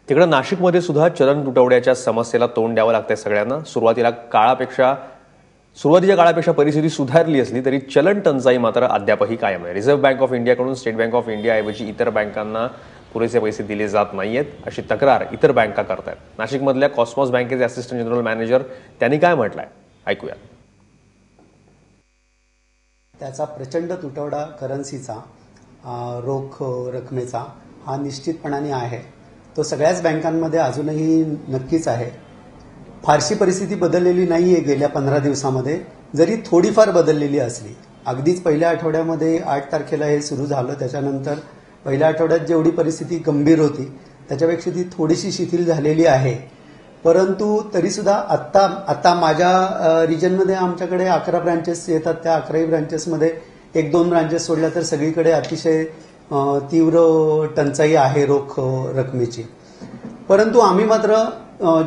तिकडे नाशिकमध्ये सुद्धा चलन तुटवड्याच्या समस्येला तोंड द्यावं लागतंय सगळ्यांना। सुरुवातीच्या काळापेक्षा परिस्थिती सुधारली असली तरी चलन टंचाई मात्र अद्यापही कायम आहे। रिझर्व्ह बँक ऑफ इंडियाकडून स्टेट बँक ऑफ इंडिया ऐवजी इतर बँकांना पुरेसे पैसे दिले जात नाहीयेत अशी तक्रार इतर बँका करतायत। नाशिकमधल्या कॉस्मॉस बँकेचे असिस्टंट जनरल मॅनेजर त्यांनी काय म्हटलंय ऐकूया। त्याचा प्रचंड तुटवडा करन्सीचा, रोख रकमेचा हा निश्चितपणाने आहे। तो सगळ्याच बँकांमध्ये अजूनही नक्कीच आहे। फारशी परिस्थिती बदललेली नाहीये गेल्या 15 दिवसांमध्ये, जरी थोडीफार बदललेली असली। अगदीच पहिल्या आठवड्यामध्ये 8 तारखेला हे सुरू झालं, त्याच्यानंतर पहिल्या आठवड्यात जेवढी परिस्थिती गंभीर होती त्याच्यापेक्षा ती थोडीशी शिथिल झालेली आहे। परंतु तरी सुद्धा आता माझ्या रिजनमध्ये आमच्याकडे 11 ब्रांचेस येतात। त्या 11 ब्रांचेसमध्ये 1-2 ब्रांचेस सोडल्या तर सगळीकडे अतिशय तीव्र टंचाई आहे रोख रकमेची। परंतु आम्ही मात्र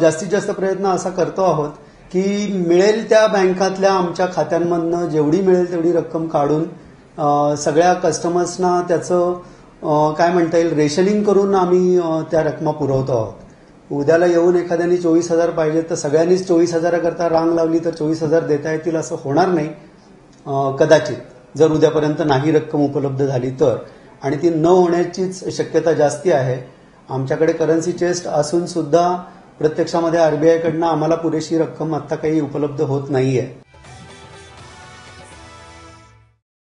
जास्तीत जास्त प्रयत्न असा करतो आहोत की मिळेल त्या बँकातल्या आमच्या खात्यांमधनं जेवढी मिळेल तेवढी रक्कम काढून सगळ्या कस्टमर्सना त्याचं काय म्हणता येईल रेशनिंग करून आम्ही त्या रकमा पुरवतो आहोत। उद्याला येऊन एखाद्याने 24,000 पाहिजे तर सगळ्यांनीच 24,000 करता रांग लावली तर 24,000 देता येतील असं होणार नाही कदाचित, जर उद्यापर्यंत नाही रक्कम उपलब्ध झाली तर, आणि ती न होण्याचीच शक्यता जास्ती आहे। आमच्याकडे करन्सी चेस्ट असून सुद्धा प्रत्यक्षामध्ये आरबीआय कडनं आम्हाला पुरेशी रक्कम आता काही उपलब्ध होत नाहीये।